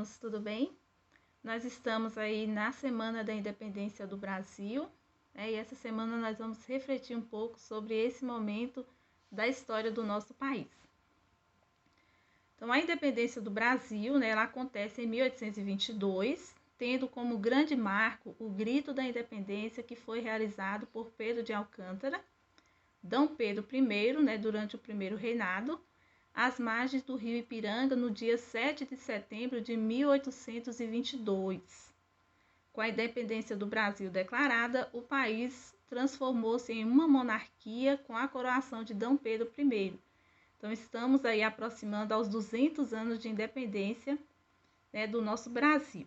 alunos, tudo bem? Nós estamos aí na Semana da Independência do Brasil, e essa semana nós vamos refletir um pouco sobre esse momento da história do nosso país. Então, a independência do Brasil, ela acontece em 1822, tendo como grande marco o Grito da Independência, que foi realizado por Pedro de Alcântara, D. Pedro I, durante o primeiro reinado, às margens do rio Ipiranga, no dia 7 de setembro de 1822. Com a independência do Brasil declarada, o país transformou-se em uma monarquia com a coroação de D. Pedro I. Então, estamos aí aproximando aos 200 anos de independência, do nosso Brasil.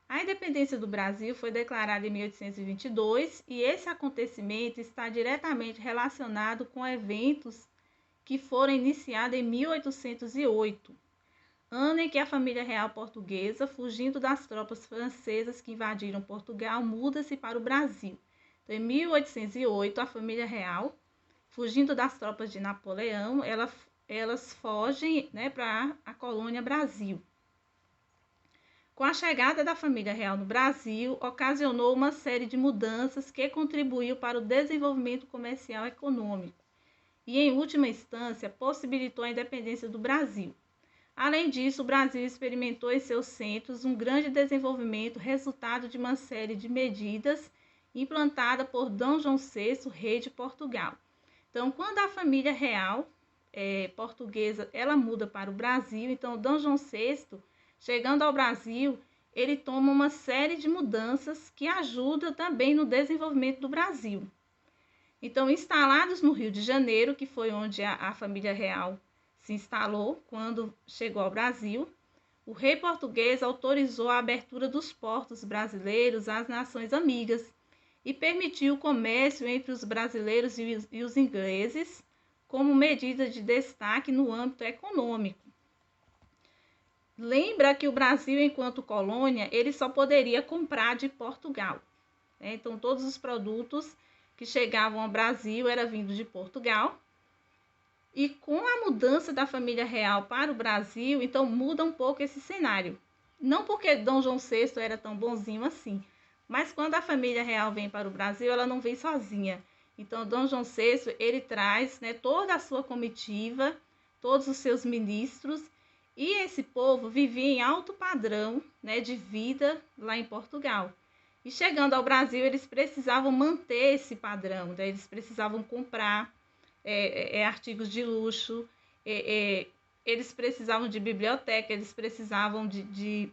A independência do Brasil foi declarada em 1822 e esse acontecimento está diretamente relacionado com eventos que foram iniciados em 1808, ano em que a família real portuguesa, fugindo das tropas francesas que invadiram Portugal, muda-se para o Brasil. Então, em 1808, a família real, fugindo das tropas de Napoleão, elas fogem, para a colônia Brasil. Com a chegada da família real no Brasil, ocasionou uma série de mudanças que contribuiu para o desenvolvimento comercial e econômico e, em última instância, possibilitou a independência do Brasil. Além disso, o Brasil experimentou em seus centros um grande desenvolvimento, resultado de uma série de medidas implantada por D. João VI, rei de Portugal. Então, quando a família real portuguesa ela muda para o Brasil, então D. João VI, chegando ao Brasil, ele toma uma série de mudanças que ajudam também no desenvolvimento do Brasil. Então, instalados no Rio de Janeiro, que foi onde a família real se instalou quando chegou ao Brasil, o rei português autorizou a abertura dos portos brasileiros às nações amigas e permitiu o comércio entre os brasileiros e os ingleses como medida de destaque no âmbito econômico. Lembra que o Brasil, enquanto colônia, ele só poderia comprar de Portugal. Então, todos os produtos que chegavam ao Brasil eram vindos de Portugal. E com a mudança da família real para o Brasil, então muda um pouco esse cenário. Não porque D. João VI era tão bonzinho assim, mas quando a família real vem para o Brasil, ela não vem sozinha. Então, D. João VI, ele traz toda a sua comitiva, todos os seus ministros, e esse povo vivia em alto padrão de vida lá em Portugal. E chegando ao Brasil, eles precisavam manter esse padrão, eles precisavam comprar artigos de luxo, eles precisavam de biblioteca, eles precisavam de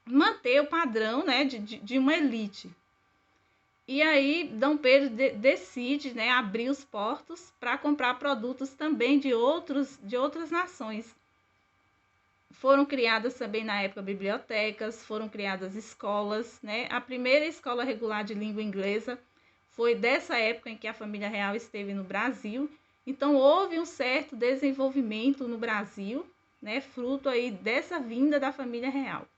manter o padrão de uma elite. E aí, D. Pedro decide abrir os portos para comprar produtos também de outras nações. Foram criadas também na época bibliotecas, foram criadas escolas, A primeira escola regular de língua inglesa foi dessa época em que a família real esteve no Brasil. Então, houve um certo desenvolvimento no Brasil, fruto aí dessa vinda da família real.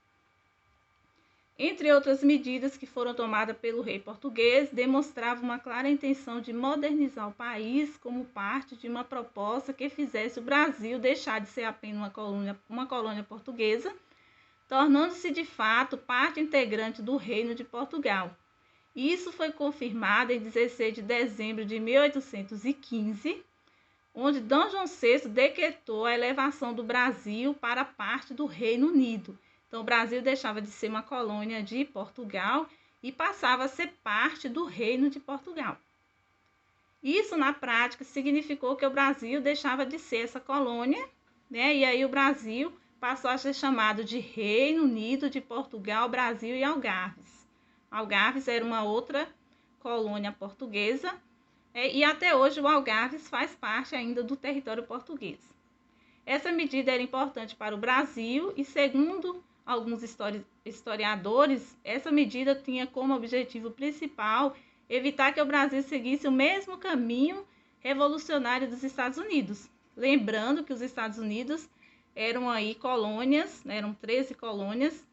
Entre outras medidas que foram tomadas pelo rei português, demonstrava uma clara intenção de modernizar o país como parte de uma proposta que fizesse o Brasil deixar de ser apenas uma colônia portuguesa, tornando-se de fato parte integrante do Reino de Portugal. Isso foi confirmado em 16 de dezembro de 1815, onde D. João VI decretou a elevação do Brasil para parte do Reino Unido. Então, o Brasil deixava de ser uma colônia de Portugal e passava a ser parte do Reino de Portugal. Isso, na prática, significou que o Brasil deixava de ser essa colônia, e aí o Brasil passou a ser chamado de Reino Unido de Portugal, Brasil e Algarves. Algarves era uma outra colônia portuguesa, e até hoje o Algarves faz parte ainda do território português. Essa medida era importante para o Brasil e, segundo alguns historiadores, essa medida tinha como objetivo principal evitar que o Brasil seguisse o mesmo caminho revolucionário dos Estados Unidos. Lembrando que os Estados Unidos eram aí colônias, eram 13 colônias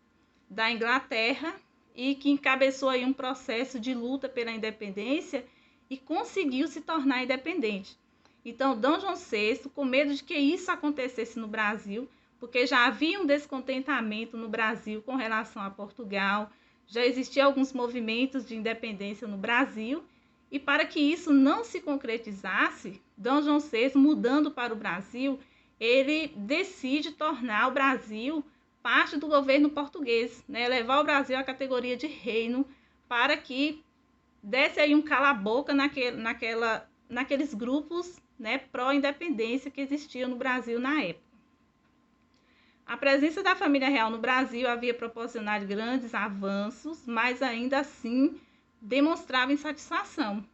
da Inglaterra e que encabeçou aí um processo de luta pela independência e conseguiu se tornar independente. Então, D. João VI, com medo de que isso acontecesse no Brasil, porque já havia um descontentamento no Brasil com relação a Portugal, já existiam alguns movimentos de independência no Brasil, e para que isso não se concretizasse, D. João VI, mudando para o Brasil, ele decide tornar o Brasil parte do governo português, né? Levar o Brasil à categoria de reino, para que desse aí um cala-boca naqueles grupos, né, pró-independência que existiam no Brasil na época. A presença da família real no Brasil havia proporcionado grandes avanços, mas ainda assim demonstrava insatisfação.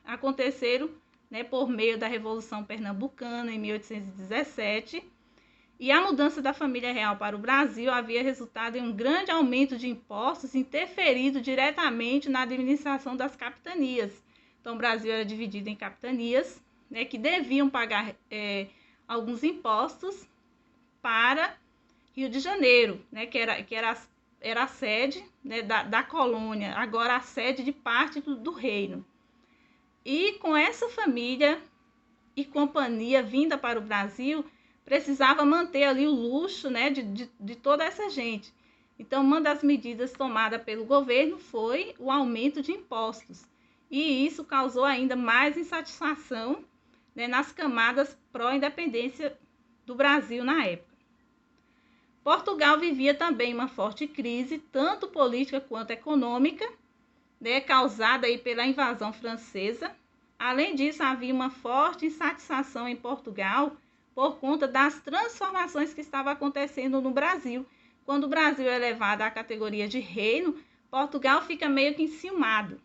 Aconteceram, né, por meio da Revolução Pernambucana, em 1817, e a mudança da família real para o Brasil havia resultado em um grande aumento de impostos, interferido diretamente na administração das capitanias. Então, o Brasil era dividido em capitanias, né, que deviam pagar alguns impostos para Rio de Janeiro, né, que era a sede, né, da colônia, agora a sede de parte do reino. E com essa família e companhia vinda para o Brasil, precisava manter ali o luxo, né, de toda essa gente. Então, uma das medidas tomadas pelo governo foi o aumento de impostos. E isso causou ainda mais insatisfação, né, nas camadas pró-independência do Brasil na época. Portugal vivia também uma forte crise, tanto política quanto econômica, né, causada aí pela invasão francesa. Além disso, havia uma forte insatisfação em Portugal por conta das transformações que estavam acontecendo no Brasil. Quando o Brasil é levado à categoria de reino, Portugal fica meio que enciumado,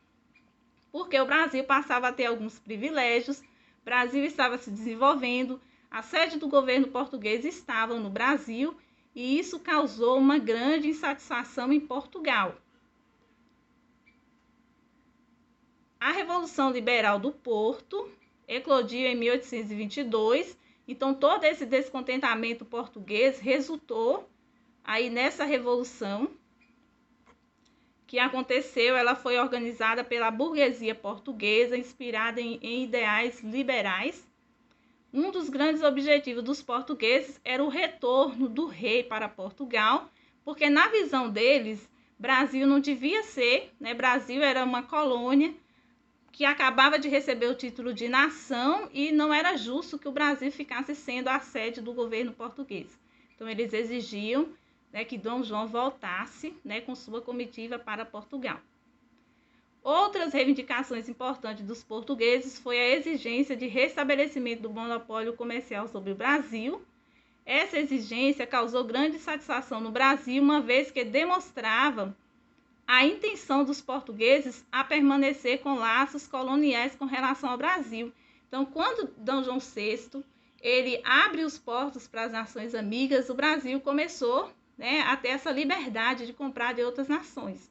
porque o Brasil passava a ter alguns privilégios, o Brasil estava se desenvolvendo, a sede do governo português estava no Brasil, e isso causou uma grande insatisfação em Portugal. A Revolução Liberal do Porto eclodiu em 1822, então todo esse descontentamento português resultou aí nessa revolução que aconteceu. Ela foi organizada pela burguesia portuguesa, inspirada em ideais liberais. Um dos grandes objetivos dos portugueses era o retorno do rei para Portugal, porque na visão deles, Brasil não devia ser, né? Brasil era uma colônia que acabava de receber o título de nação e não era justo que o Brasil ficasse sendo a sede do governo português. Então, eles exigiam, né, que Dom João voltasse, né, com sua comitiva para Portugal. Outras reivindicações importantes dos portugueses foi a exigência de restabelecimento do monopólio comercial sobre o Brasil. Essa exigência causou grande satisfação no Brasil, uma vez que demonstrava a intenção dos portugueses a permanecer com laços coloniais com relação ao Brasil. Então, quando D. João VI ele abre os portos para as nações amigas, o Brasil começou, né, a ter essa liberdade de comprar de outras nações.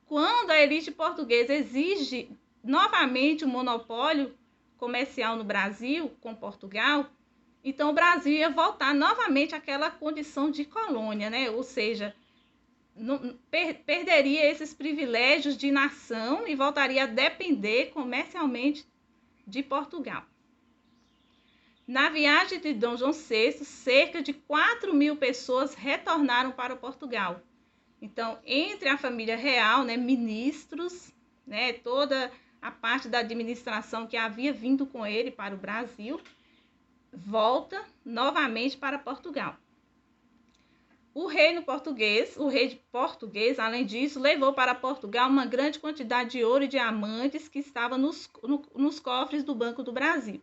Quando a elite portuguesa exige novamente o monopólio comercial no Brasil com Portugal, então o Brasil ia voltar novamente àquela condição de colônia, né? Ou seja, perderia esses privilégios de nação e voltaria a depender comercialmente de Portugal. Na viagem de D. João VI, cerca de 4.000 pessoas retornaram para Portugal. Então, entre a família real, né, ministros, né, toda a parte da administração que havia vindo com ele para o Brasil, volta novamente para Portugal. O rei português, além disso, levou para Portugal uma grande quantidade de ouro e diamantes que estava nos cofres do Banco do Brasil.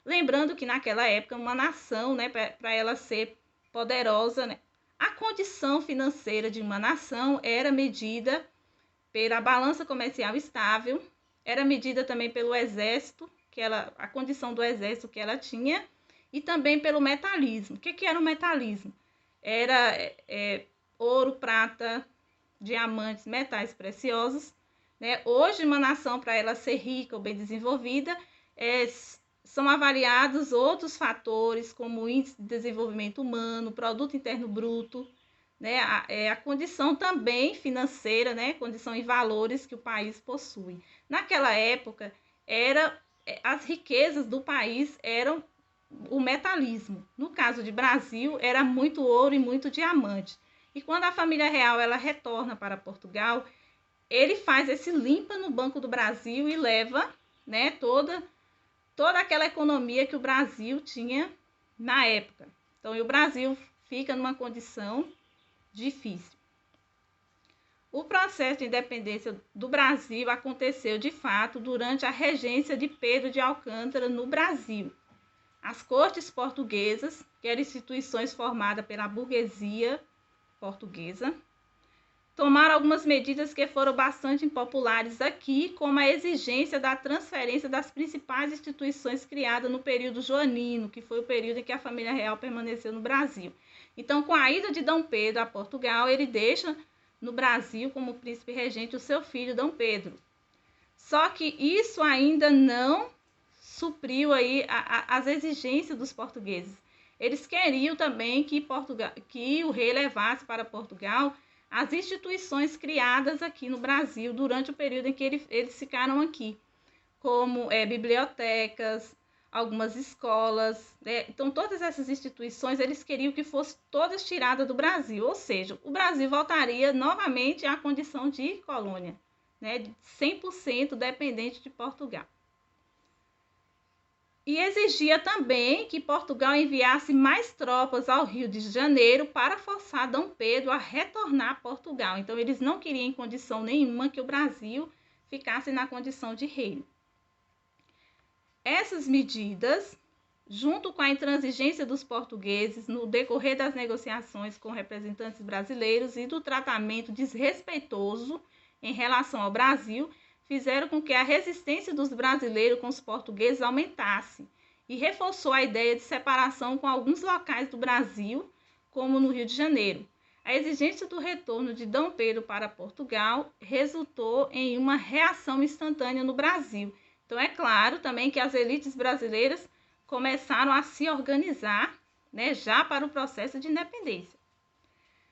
Lembrando que naquela época, uma nação, né, para ela ser poderosa, né, a condição financeira de uma nação era medida pela balança comercial estável, era medida também pelo exército, a condição do exército que ela tinha, e também pelo metalismo. O que era o metalismo? Era ouro, prata, diamantes, metais preciosos, né? Hoje, uma nação, para ela ser rica ou bem desenvolvida, são avaliados outros fatores, como o índice de desenvolvimento humano, produto interno bruto, né? A condição também financeira, né? Condição e valores que o país possui. Naquela época, as riquezas do país eram o metalismo. No caso de Brasil, era muito ouro e muito diamante. E quando a família real ela retorna para Portugal, ele faz esse limpa no Banco do Brasil e leva, né, toda aquela economia que o Brasil tinha na época. Então, o Brasil fica numa condição difícil. O processo de independência do Brasil aconteceu, de fato, durante a regência de Pedro de Alcântara no Brasil. As cortes portuguesas, que eram instituições formadas pela burguesia portuguesa, tomaram algumas medidas que foram bastante impopulares aqui, como a exigência da transferência das principais instituições criadas no período joanino, que foi o período em que a família real permaneceu no Brasil. Então, com a ida de Dom Pedro a Portugal, ele deixa no Brasil como príncipe regente o seu filho Dom Pedro. Só que isso ainda não supriu aí as exigências dos portugueses. Eles queriam também que o rei levasse para Portugal as instituições criadas aqui no Brasil durante o período em que eles ficaram aqui, como bibliotecas, algumas escolas, né? Então, todas essas instituições, eles queriam que fossem todas tiradas do Brasil, ou seja, o Brasil voltaria novamente à condição de colônia, né? 100% dependente de Portugal. E exigia também que Portugal enviasse mais tropas ao Rio de Janeiro para forçar Dom Pedro a retornar a Portugal. Então, eles não queriam em condição nenhuma que o Brasil ficasse na condição de reino. Essas medidas, junto com a intransigência dos portugueses no decorrer das negociações com representantes brasileiros e do tratamento desrespeitoso em relação ao Brasil, fizeram com que a resistência dos brasileiros com os portugueses aumentasse e reforçou a ideia de separação com alguns locais do Brasil, como no Rio de Janeiro. A exigência do retorno de Dom Pedro para Portugal resultou em uma reação instantânea no Brasil. Então, é claro também que as elites brasileiras começaram a se organizar, né, já para o processo de independência.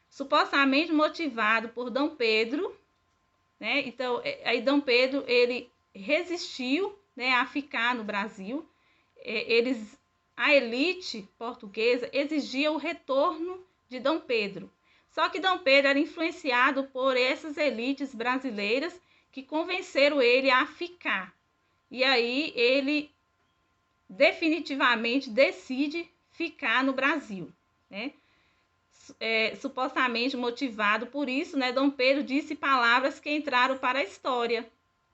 Supostamente motivado por Dom Pedro, né? Então, aí Dom Pedro ele resistiu, né, a ficar no Brasil. A elite portuguesa exigia o retorno de Dom Pedro. Só que Dom Pedro era influenciado por essas elites brasileiras que convenceram ele a ficar. E aí ele definitivamente decide ficar no Brasil, né? Supostamente motivado por isso, né, Dom Pedro disse palavras que entraram para a história,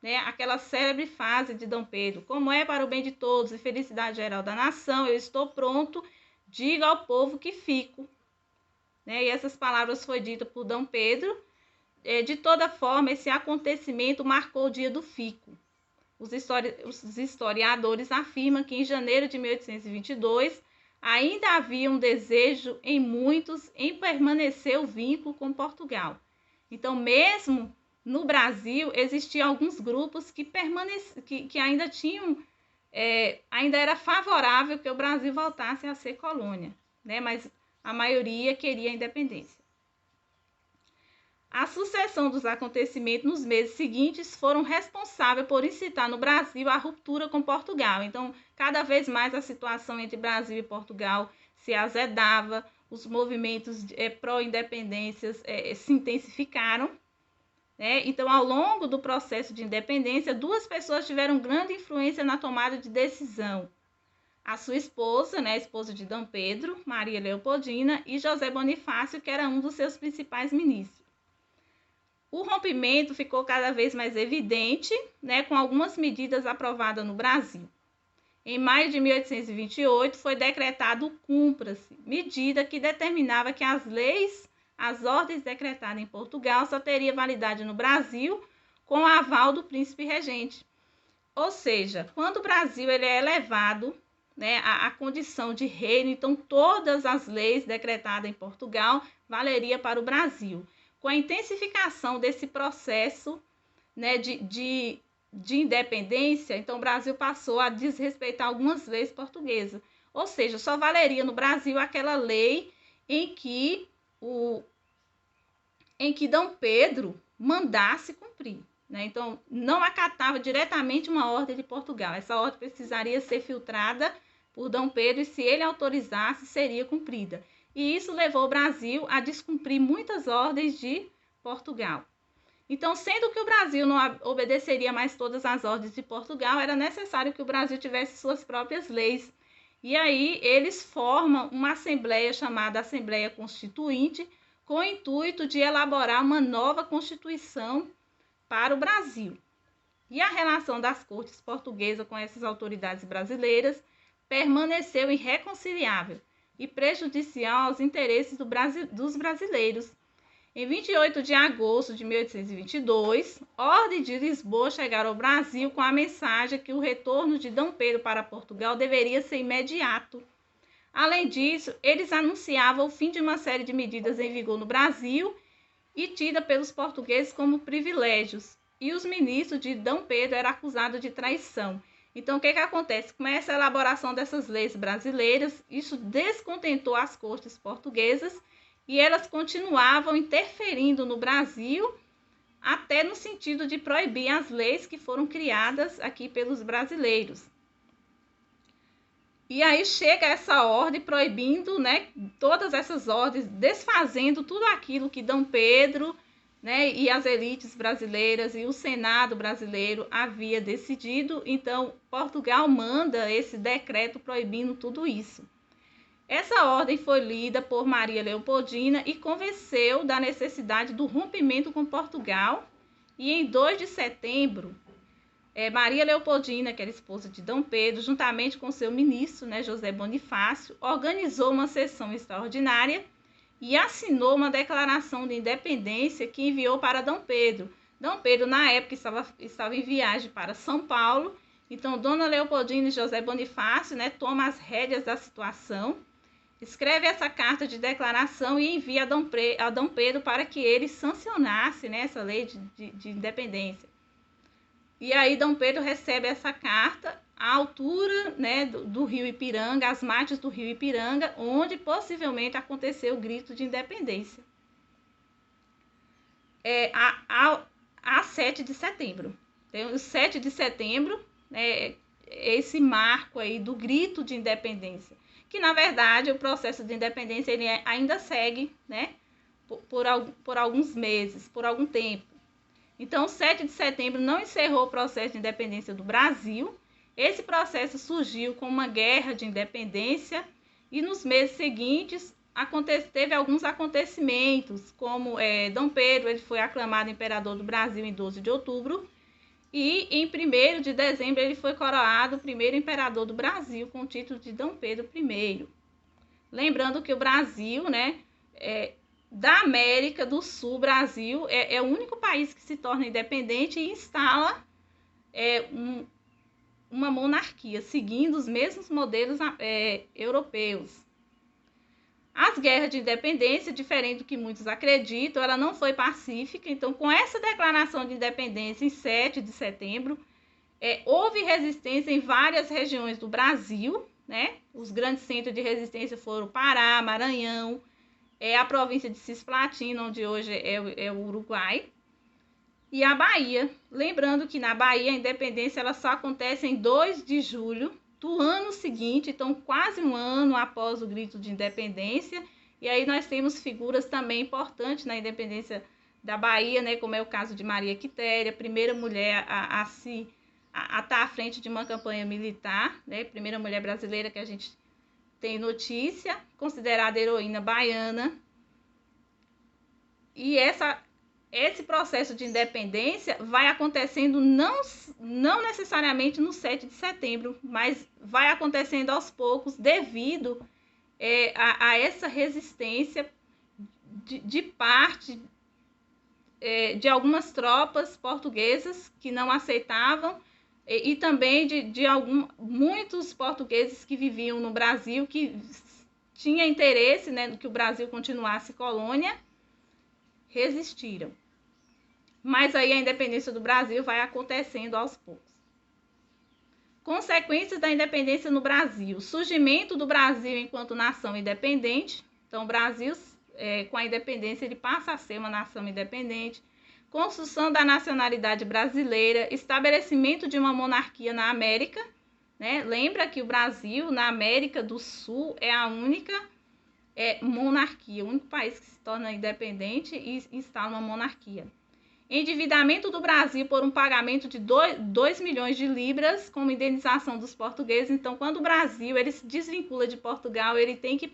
né, aquela célebre frase de Dom Pedro: como é para o bem de todos e felicidade geral da nação, eu estou pronto, diga ao povo que fico, né? E essas palavras foram ditas por Dom Pedro. De toda forma, esse acontecimento marcou o dia do fico. Os historiadores afirmam que em janeiro de 1822 ainda havia um desejo em muitos em permanecer o vínculo com Portugal. Então, mesmo no Brasil, existiam alguns grupos que ainda tinham, ainda era favorável que o Brasil voltasse a ser colônia, né? Mas a maioria queria a independência. A sucessão dos acontecimentos nos meses seguintes foram responsáveis por incitar no Brasil a ruptura com Portugal. Então, cada vez mais a situação entre Brasil e Portugal se azedava, os movimentos pró-independência se intensificaram, né? Então, ao longo do processo de independência, duas pessoas tiveram grande influência na tomada de decisão. A sua esposa, né, a esposa de Dom Pedro, Maria Leopoldina, e José Bonifácio, que era um dos seus principais ministros. O rompimento ficou cada vez mais evidente, né, com algumas medidas aprovadas no Brasil. Em maio de 1828, foi decretado o Cumpra-se, medida que determinava que as ordens decretadas em Portugal só teriam validade no Brasil com o aval do príncipe regente. Ou seja, quando o Brasil ele é elevado, né, à condição de reino, então todas as leis decretadas em Portugal valeriam para o Brasil. Com a intensificação desse processo, né, de independência, então o Brasil passou a desrespeitar algumas leis portuguesas. Ou seja, só valeria no Brasil aquela lei em que Dom Pedro mandasse cumprir, né? Então, não acatava diretamente uma ordem de Portugal. Essa ordem precisaria ser filtrada por Dom Pedro e, se ele autorizasse, seria cumprida. E isso levou o Brasil a descumprir muitas ordens de Portugal. Então, sendo que o Brasil não obedeceria mais todas as ordens de Portugal, era necessário que o Brasil tivesse suas próprias leis. E aí eles formam uma assembleia chamada Assembleia Constituinte, com o intuito de elaborar uma nova Constituição para o Brasil. E a relação das cortes portuguesas com essas autoridades brasileiras permaneceu irreconciliável e prejudicial aos interesses dos brasileiros. Em 28 de agosto de 1822, ordem de Lisboa chegaram ao Brasil com a mensagem que o retorno de Dom Pedro para Portugal deveria ser imediato. Além disso, eles anunciavam o fim de uma série de medidas em vigor no Brasil e tida pelos portugueses como privilégios. E os ministros de Dom Pedro eram acusados de traição. Então, o que acontece? Com essa elaboração dessas leis brasileiras, isso descontentou as cortes portuguesas e elas continuavam interferindo no Brasil, até no sentido de proibir as leis que foram criadas aqui pelos brasileiros. E aí chega essa ordem proibindo, né, todas essas ordens, desfazendo tudo aquilo que Dom Pedro, né, e as elites brasileiras e o Senado brasileiro havia decidido. Então, Portugal manda esse decreto proibindo tudo isso. Essa ordem foi lida por Maria Leopoldina e convenceu da necessidade do rompimento com Portugal. E em 2 de setembro, Maria Leopoldina, que era esposa de Dom Pedro, juntamente com seu ministro, né, José Bonifácio, organizou uma sessão extraordinária e assinou uma declaração de independência que enviou para Dom Pedro. Dom Pedro, na época, estava em viagem para São Paulo. Então, Dona Leopoldina e José Bonifácio, né, tomam as rédeas da situação, escreve essa carta de declaração e envia a Dom Pedro para que ele sancionasse, né, essa lei de independência. E aí Dom Pedro recebe essa carta à altura, né, do rio Ipiranga, às margens do rio Ipiranga, onde possivelmente aconteceu o grito de independência. A 7 de setembro. Então, o 7 de setembro, né, esse marco aí do grito de independência, que na verdade o processo de independência ele ainda segue, né, por alguns meses, por algum tempo. Então, o 7 de setembro não encerrou o processo de independência do Brasil. Esse processo surgiu com uma guerra de independência e nos meses seguintes teve alguns acontecimentos, como Dom Pedro ele foi aclamado imperador do Brasil em 12 de outubro e em 1º de dezembro ele foi coroado o primeiro imperador do Brasil com o título de Dom Pedro I. Lembrando que o Brasil, né, da América do Sul, Brasil é o único país que se torna independente e instala uma monarquia, seguindo os mesmos modelos europeus. As guerras de independência, diferente do que muitos acreditam, ela não foi pacífica. Então, com essa declaração de independência em 7 de setembro, houve resistência em várias regiões do Brasil, né? Os grandes centros de resistência foram Pará, Maranhão, a província de Cisplatina, onde hoje é o Uruguai, e a Bahia. Lembrando que na Bahia a independência ela só acontece em 2 de julho do ano seguinte, então quase um ano após o grito de independência. E aí nós temos figuras também importantes na independência da Bahia, né, como é o caso de Maria Quitéria, primeira mulher a estar à frente de uma campanha militar, né, primeira mulher brasileira que a gente tem notícia, considerada heroína baiana. E esse processo de independência vai acontecendo não necessariamente no 7 de setembro, mas vai acontecendo aos poucos devido a essa resistência de parte de algumas tropas portuguesas que não aceitavam e também de muitos portugueses que viviam no Brasil, que tinha interesse, né, que o Brasil continuasse colônia, resistiram. Mas aí a independência do Brasil vai acontecendo aos poucos. Consequências da independência no Brasil. Surgimento do Brasil enquanto nação independente. Então, o Brasil, com a independência, ele passa a ser uma nação independente. Construção da nacionalidade brasileira, estabelecimento de uma monarquia na América, né? Lembra que o Brasil, na América do Sul, é a única monarquia, o único país que se torna independente e instala uma monarquia. Endividamento do Brasil por um pagamento de 2 milhões de libras como indenização dos portugueses. Então, quando o Brasil ele se desvincula de Portugal, ele tem que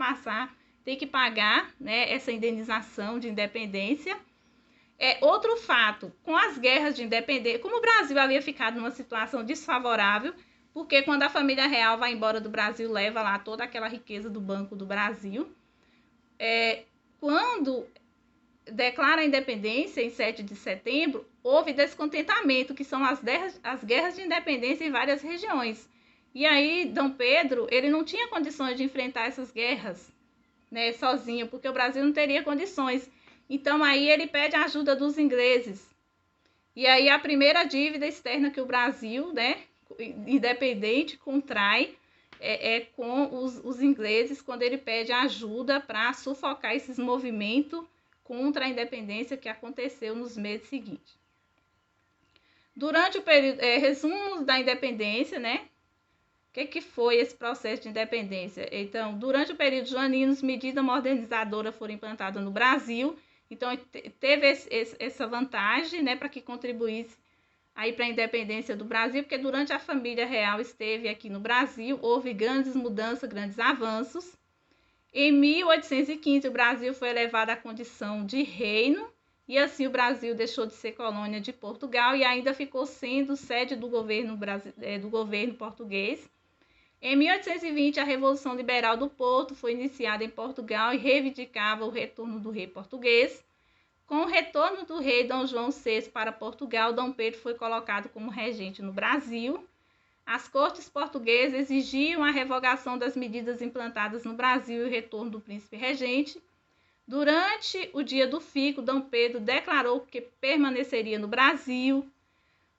pagar, né, essa indenização de independência. Outro fato, com as guerras de independência, como o Brasil havia ficado numa situação desfavorável, porque quando a família real vai embora do Brasil, leva lá toda aquela riqueza do Banco do Brasil. Quando declara a independência em 7 de setembro, houve descontentamento, que são as guerras de independência em várias regiões. E aí, Dom Pedro, ele não tinha condições de enfrentar essas guerras, né, sozinho, porque o Brasil não teria condições. Então, aí ele pede a ajuda dos ingleses. E aí, a primeira dívida externa que o Brasil, né, independente, contrai com os ingleses, quando ele pede ajuda para sufocar esses movimentos contra a independência que aconteceu nos meses seguintes. Durante o período, resumos da independência, né? O que foi esse processo de independência? Então, durante o período joanino, medidas modernizadoras foram implantadas no Brasil. Então, teve essa vantagem, né, para que contribuísse aí para a independência do Brasil, porque durante a família real esteve aqui no Brasil, houve grandes mudanças, grandes avanços. Em 1815, o Brasil foi elevado à condição de reino, e assim o Brasil deixou de ser colônia de Portugal e ainda ficou sendo sede do governo português. Em 1820, a Revolução Liberal do Porto foi iniciada em Portugal e reivindicava o retorno do rei português. Com o retorno do rei Dom João VI para Portugal, Dom Pedro foi colocado como regente no Brasil. As cortes portuguesas exigiam a revogação das medidas implantadas no Brasil e o retorno do príncipe regente. Durante o dia do fico, Dom Pedro declarou que permaneceria no Brasil.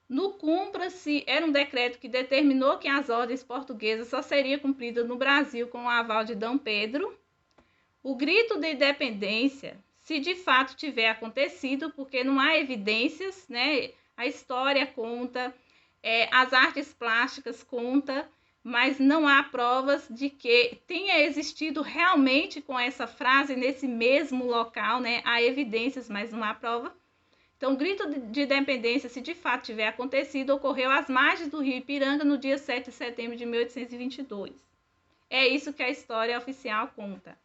No cumpra-se era um decreto que determinou que as ordens portuguesas só seriam cumpridas no Brasil com o aval de Dom Pedro. O grito de independência, se de fato tiver acontecido, porque não há evidências, né? A história conta, as artes plásticas contam, mas não há provas de que tenha existido realmente com essa frase nesse mesmo local, né? Há evidências, mas não há prova. Então, o grito de independência, se de fato tiver acontecido, ocorreu às margens do rio Ipiranga no dia 7 de setembro de 1822. É isso que a história oficial conta.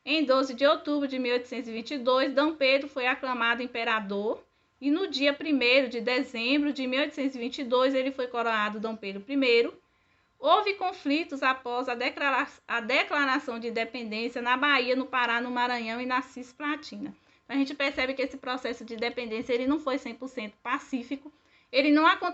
Em 12 de outubro de 1822, Dom Pedro foi aclamado imperador e no dia 1º de dezembro de 1822 ele foi coroado Dom Pedro I. Houve conflitos após a declaração de independência na Bahia, no Pará, no Maranhão e na Cisplatina. A gente percebe que esse processo de independência ele não foi 100% pacífico, ele não aconteceu